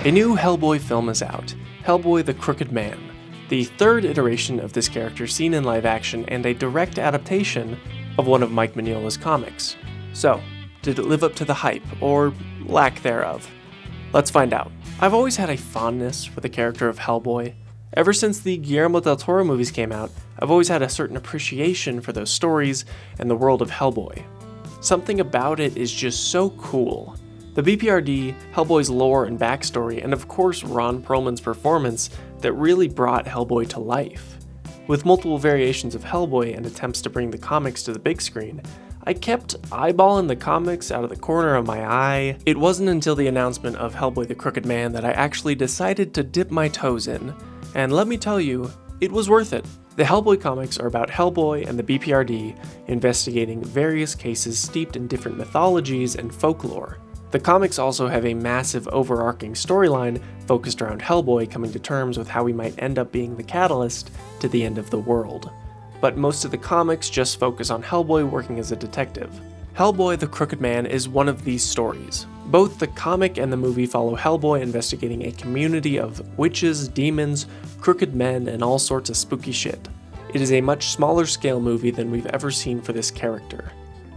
A new Hellboy film is out, Hellboy the Crooked Man, the third iteration of this character seen in live action and a direct adaptation of one of Mike Mignola's comics. So, did it live up to the hype, or lack thereof? Let's find out. I've always had a fondness for the character of Hellboy. Ever since the Guillermo del Toro movies came out, I've always had a certain appreciation for those stories and the world of Hellboy. Something about it is just so cool. The BPRD, Hellboy's lore and backstory, and of course Ron Perlman's performance that really brought Hellboy to life. With multiple variations of Hellboy and attempts to bring the comics to the big screen, I kept eyeballing the comics out of the corner of my eye. It wasn't until the announcement of Hellboy the Crooked Man that I actually decided to dip my toes in, and let me tell you, it was worth it. The Hellboy comics are about Hellboy and the BPRD investigating various cases steeped in different mythologies and folklore. The comics also have a massive overarching storyline focused around Hellboy coming to terms with how he might end up being the catalyst to the end of the world. But most of the comics just focus on Hellboy working as a detective. Hellboy the Crooked Man is one of these stories. Both the comic and the movie follow Hellboy investigating a community of witches, demons, crooked men, and all sorts of spooky shit. It is a much smaller scale movie than we've ever seen for this character.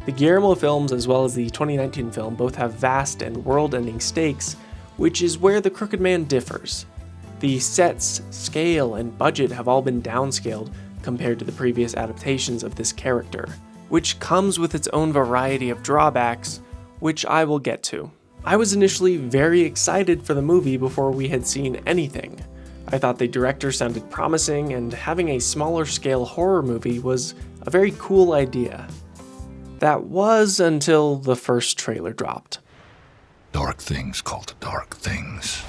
The Guillermo films as well as the 2019 film both have vast and world-ending stakes, which is where The Crooked Man differs. The sets, scale, and budget have all been downscaled compared to the previous adaptations of this character, which comes with its own variety of drawbacks, which I will get to. I was initially very excited for the movie before we had seen anything. I thought the director sounded promising, and having a smaller scale horror movie was a very cool idea. That was until the first trailer dropped. Dark things called dark things.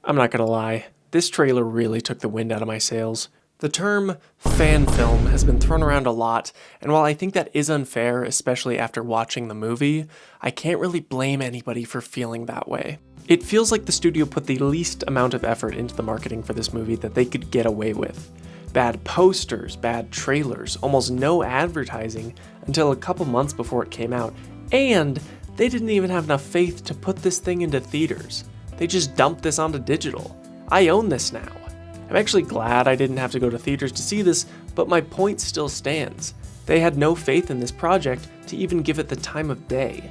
I'm not gonna lie, this trailer really took the wind out of my sails. The term fan film has been thrown around a lot, and while I think that is unfair, especially after watching the movie, I can't really blame anybody for feeling that way. It feels like the studio put the least amount of effort into the marketing for this movie that they could get away with. Bad posters, bad trailers, almost no advertising until a couple months before it came out, and they didn't even have enough faith to put this thing into theaters. They just dumped this onto digital. I own this now. I'm actually glad I didn't have to go to theaters to see this, but my point still stands. They had no faith in this project to even give it the time of day,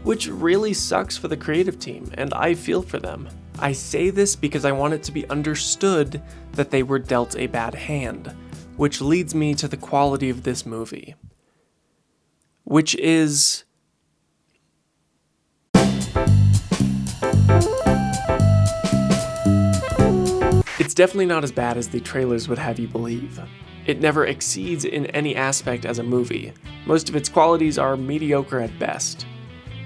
which really sucks for the creative team, and I feel for them. I say this because I want it to be understood that they were dealt a bad hand, which leads me to the quality of this movie, which is it's definitely not as bad as the trailers would have you believe. It never exceeds in any aspect as a movie. Most of its qualities are mediocre at best.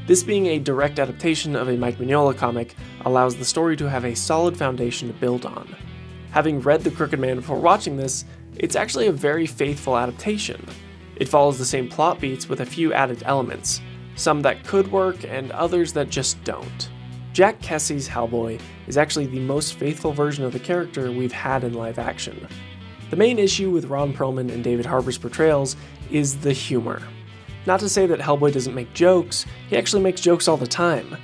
This being a direct adaptation of a Mike Mignola comic allows the story to have a solid foundation to build on. Having read The Crooked Man before watching this, it's actually a very faithful adaptation. It follows the same plot beats with a few added elements, some that could work and others that just don't. Jack Kesey's Hellboy is actually the most faithful version of the character we've had in live action. The main issue with Ron Perlman and David Harbour's portrayals is the humor. Not to say that Hellboy doesn't make jokes, he actually makes jokes all the time,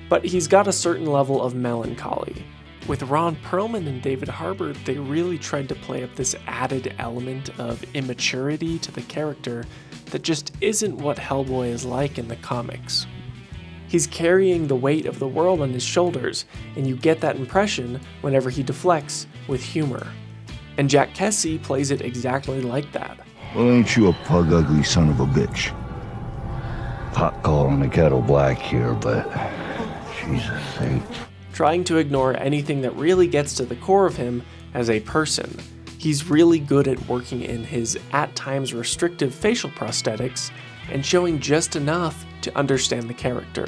but he's got a certain level of melancholy. With Ron Perlman and David Harbour, they really tried to play up this added element of immaturity to the character that just isn't what Hellboy is like in the comics. He's carrying the weight of the world on his shoulders, and you get that impression whenever he deflects with humor. And Jack Kesey plays it exactly like that. Well, ain't you a pug ugly son of a bitch? Pot calling the kettle black here, but Jesus sake. Trying to ignore anything that really gets to the core of him as a person. He's really good at working in his at times restrictive facial prosthetics and showing just enough to understand the character.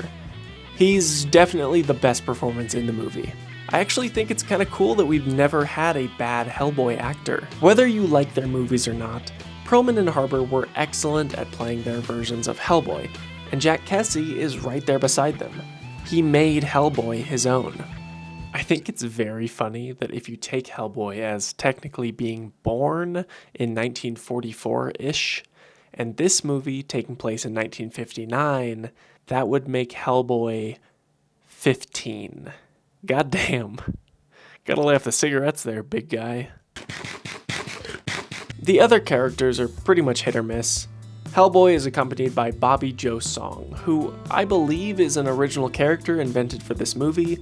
He's definitely the best performance in the movie. I actually think it's kind of cool that we've never had a bad Hellboy actor. Whether you like their movies or not, Perlman and Harbour were excellent at playing their versions of Hellboy, and Jack Kesey is right there beside them. He made Hellboy his own. I think it's very funny that if you take Hellboy as technically being born in 1944-ish, and this movie taking place in 1959, that would make Hellboy 15. Goddamn. Gotta lay off the cigarettes there, big guy. The other characters are pretty much hit or miss. Hellboy is accompanied by Bobby Jo Song, who I believe is an original character invented for this movie,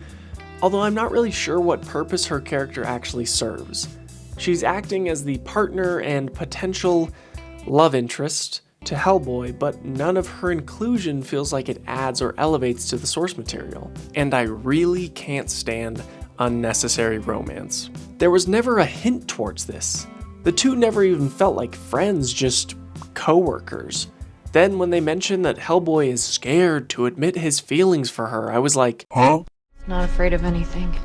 although I'm not really sure what purpose her character actually serves. She's acting as the partner and potential love interest to Hellboy, but none of her inclusion feels like it adds or elevates to the source material. And I really can't stand unnecessary romance. There was never a hint towards this. The two never even felt like friends, just co-workers. Then when they mentioned that Hellboy is scared to admit his feelings for her, I was like, huh? Not afraid of anything.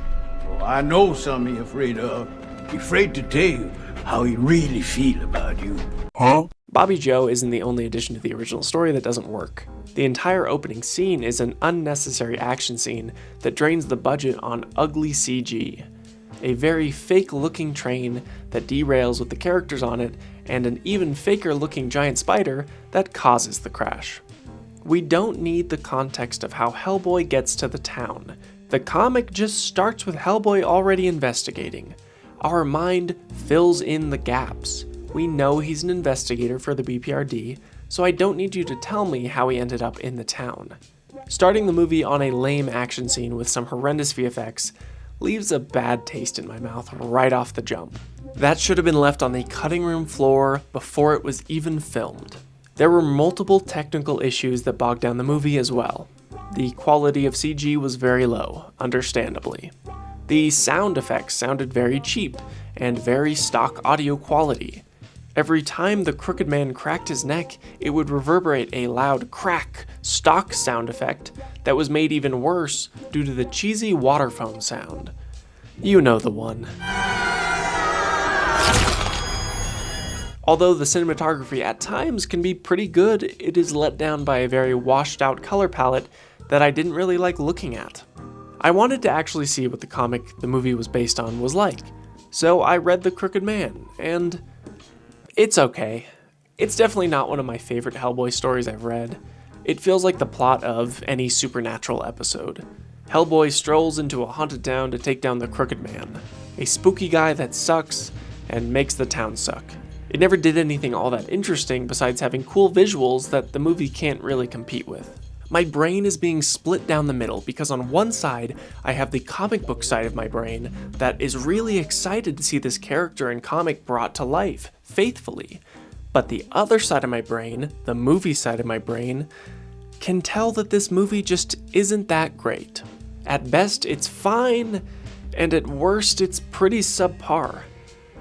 Well, I know something you're afraid of. You're afraid to tell you how he really feel about you. Huh? Bobby Jo isn't the only addition to the original story that doesn't work. The entire opening scene is an unnecessary action scene that drains the budget on ugly CG. A very fake-looking train that derails with the characters on it, and an even faker-looking giant spider that causes the crash. We don't need the context of how Hellboy gets to the town. The comic just starts with Hellboy already investigating. Our mind fills in the gaps. We know he's an investigator for the BPRD, so I don't need you to tell me how he ended up in the town. Starting the movie on a lame action scene with some horrendous VFX leaves a bad taste in my mouth right off the jump. That should have been left on the cutting room floor before it was even filmed. There were multiple technical issues that bogged down the movie as well. The quality of CG was very low, understandably. The sound effects sounded very cheap and very stock audio quality. Every time the Crooked Man cracked his neck, it would reverberate a loud crack stock sound effect that was made even worse due to the cheesy water foam sound. You know the one. Although the cinematography at times can be pretty good, it is let down by a very washed out color palette that I didn't really like looking at. I wanted to actually see what the comic the movie was based on was like, so I read The Crooked Man, and it's okay. It's definitely not one of my favorite Hellboy stories I've read. It feels like the plot of any supernatural episode. Hellboy strolls into a haunted town to take down the Crooked Man, a spooky guy that sucks and makes the town suck. It never did anything all that interesting besides having cool visuals that the movie can't really compete with. My brain is being split down the middle because on one side, I have the comic book side of my brain that is really excited to see this character and comic brought to life, faithfully. But the other side of my brain, the movie side of my brain, can tell that this movie just isn't that great. At best, it's fine, and at worst, it's pretty subpar.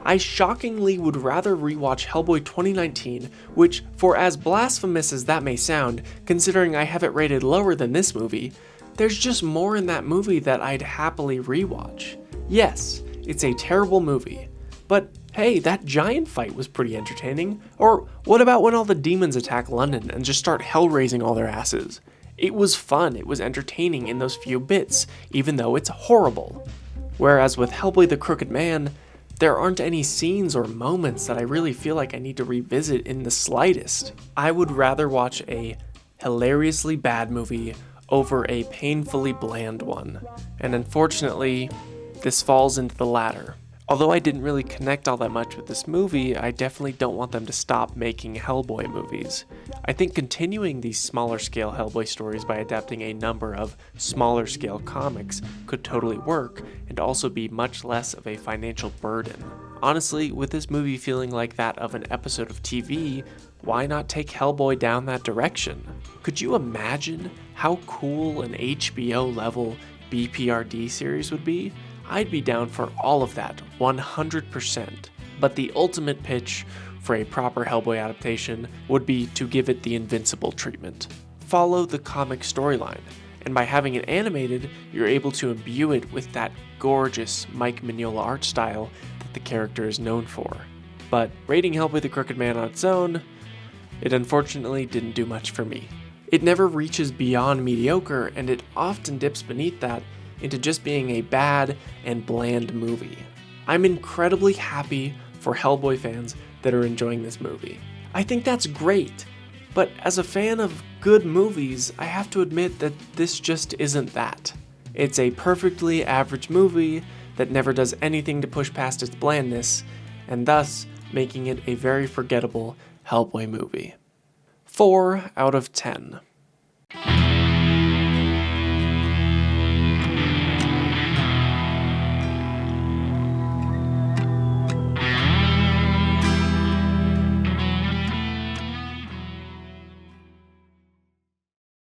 I shockingly would rather rewatch Hellboy 2019, which, for as blasphemous as that may sound, considering I have it rated lower than this movie, there's just more in that movie that I'd happily rewatch. Yes, it's a terrible movie, but hey, that giant fight was pretty entertaining. Or what about when all the demons attack London and just start hell-raising all their asses? It was fun, it was entertaining in those few bits, even though it's horrible. Whereas with Hellboy the Crooked Man, there aren't any scenes or moments that I really feel like I need to revisit in the slightest. I would rather watch a hilariously bad movie over a painfully bland one, and unfortunately, this falls into the latter. Although I didn't really connect all that much with this movie, I definitely don't want them to stop making Hellboy movies. I think continuing these smaller scale Hellboy stories by adapting a number of smaller scale comics could totally work and also be much less of a financial burden. Honestly, with this movie feeling like that of an episode of TV, why not take Hellboy down that direction? Could you imagine how cool an HBO level BPRD series would be? I'd be down for all of that, 100%. But the ultimate pitch for a proper Hellboy adaptation would be to give it the Invincible treatment. Follow the comic storyline, and by having it animated, you're able to imbue it with that gorgeous Mike Mignola art style that the character is known for. But rating Hellboy the Crooked Man on its own, it unfortunately didn't do much for me. It never reaches beyond mediocre, and it often dips beneath that into just being a bad and bland movie. I'm incredibly happy for Hellboy fans that are enjoying this movie. I think that's great, but as a fan of good movies, I have to admit that this just isn't that. It's a perfectly average movie that never does anything to push past its blandness, and thus making it a very forgettable Hellboy movie. 4 out of 10.